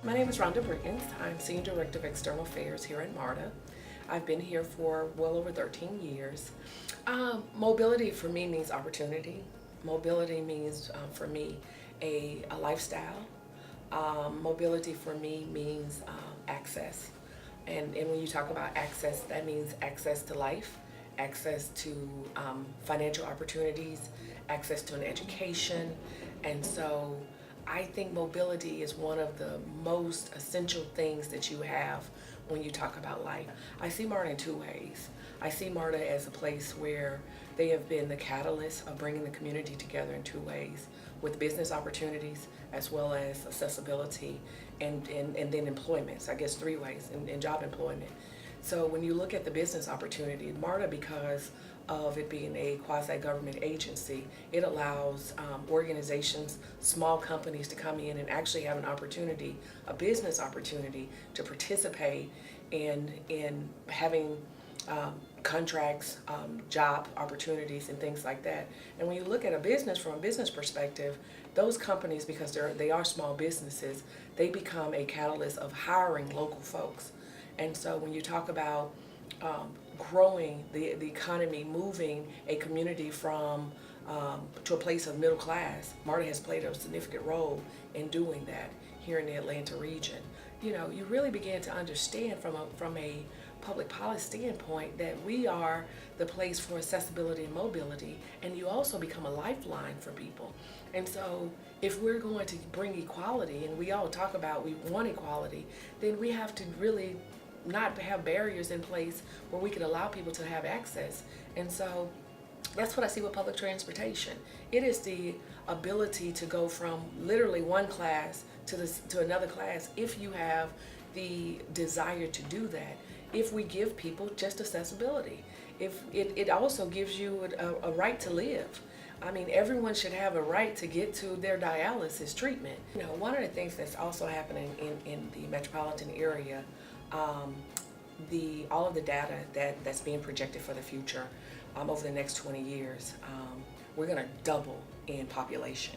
My name is Rhonda Brickens. I'm Senior Director of External Affairs here at MARTA. I've been here for well over 13 years. Mobility for me means opportunity. Mobility means, for me, a lifestyle. Mobility for me means access. And when you talk about access, that means access to life, access to financial opportunities, access to an education. And so I think mobility is one of the most essential things that you have when you talk about life. I see MARTA in two ways. I see MARTA as a place where they have been the catalyst of bringing the community together in two ways, with business opportunities as well as accessibility and then employment. So I guess three ways in job employment. So when you look at the business opportunity, MARTA, because of it being a quasi-government agency, it allows organizations, small companies to come in and actually have an opportunity, a business opportunity to participate in having contracts, job opportunities and things like that. And when you look at a business from a business perspective, those companies, because they are small businesses, they become a catalyst of hiring local folks. And so when you talk about growing the economy, moving a community from to a place of middle class, MARTA has played a significant role in doing that here in the Atlanta region. You know, you really begin to understand from a public policy standpoint that we are the place for accessibility and mobility, and you also become a lifeline for people. And so if we're going to bring equality, and we all talk about we want equality, then we have to really not have barriers in place where we can allow people to have access. And so that's what I see with public transportation. It is the ability to go from literally one class to another class if you have the desire to do that. If we give people just accessibility, if it also gives you a right to live. I mean, everyone should have a right to get to their dialysis treatment. You know, one of the things that's also happening in the metropolitan area, all of the data that's being projected for the future over the next 20 years, we're going to double in population.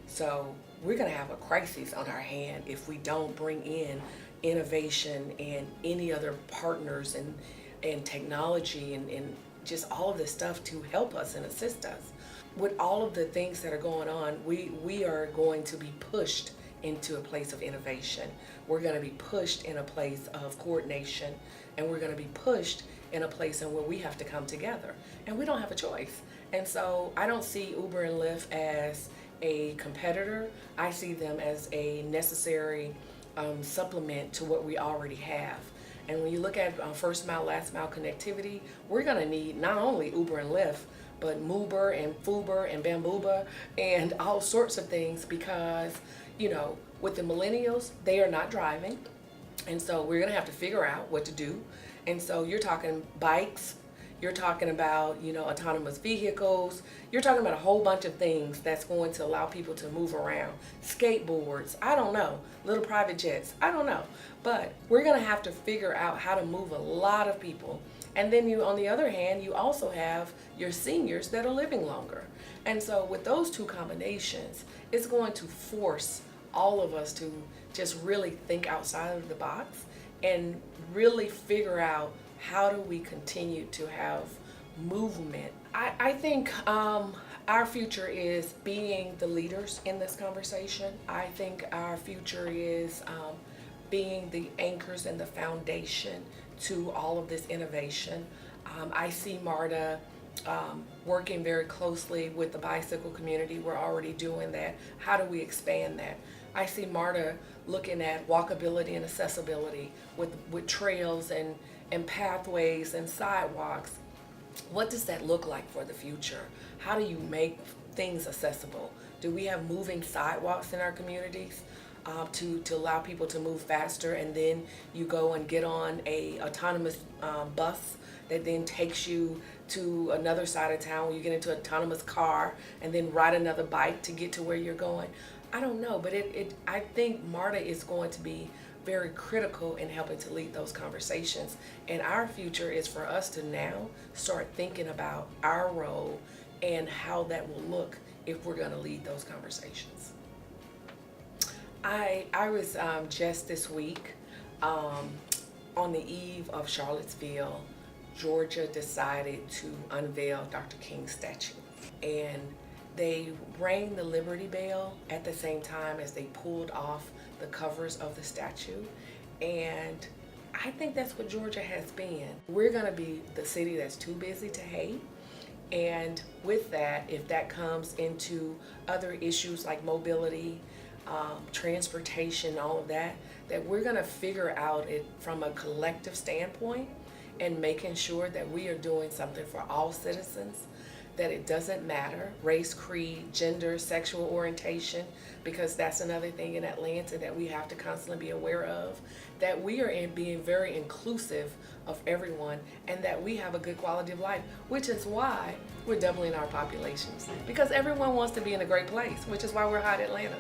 So we're going to have a crisis on our hand if we don't bring in innovation and any other partners and technology and just all of this stuff to help us and assist us. With all of the things that are going on, we are going to be pushed into a place of innovation. We're going to be pushed in a place of coordination, and we're going to be pushed in a place in where we have to come together, and we don't have a choice. And so I don't see Uber and Lyft as a competitor. I see them as a necessary supplement to what we already have. And when you look at first mile, last mile connectivity, we're going to need not only Uber and Lyft, but Moober and Fuber and Bambooba and all sorts of things, because, you know, with the millennials, they are not driving. And so we're going to have to figure out what to do. And so you're talking bikes, you're talking about, you know, autonomous vehicles, you're talking about a whole bunch of things that's going to allow people to move around. Skateboards, I don't know, little private jets, I don't know. But we're going to have to figure out how to move a lot of people. And then you, on the other hand, you also have your seniors that are living longer. And so with those two combinations, it's going to force all of us to just really think outside of the box and really figure out how do we continue to have movement. I think our future is being the leaders in this conversation. I think our future is being the anchors and the foundation to all of this innovation. I see MARTA working very closely with the bicycle community. We're already doing that. How do we expand that? I see MARTA looking at walkability and accessibility with trails and pathways and sidewalks. What does that look like for the future? How do you make things accessible? Do we have moving sidewalks in our communities to allow people to move faster, and then you go and get on a autonomous bus that then takes you to another side of town where you get into an autonomous car and then ride another bike to get to where you're going? I don't know, but I think MARTA is going to be very critical in helping to lead those conversations. And our future is for us to now start thinking about our role and how that will look if we're going to lead those conversations. I was just this week um, on the eve of Charlottesville, Georgia decided to unveil Dr. King's statue. And they rang the Liberty Bell at the same time as they pulled off the covers of the statue. And I think that's what Georgia has been. We're going to be the city that's too busy to hate. And with that, if that comes into other issues like mobility, transportation, all of that, that we're going to figure out it from a collective standpoint and making sure that we are doing something for all citizens, that it doesn't matter race, creed, gender, sexual orientation, because that's another thing in Atlanta that we have to constantly be aware of, that we are being very inclusive of everyone and that we have a good quality of life, which is why we're doubling our populations, because everyone wants to be in a great place, which is why we're hot Atlanta.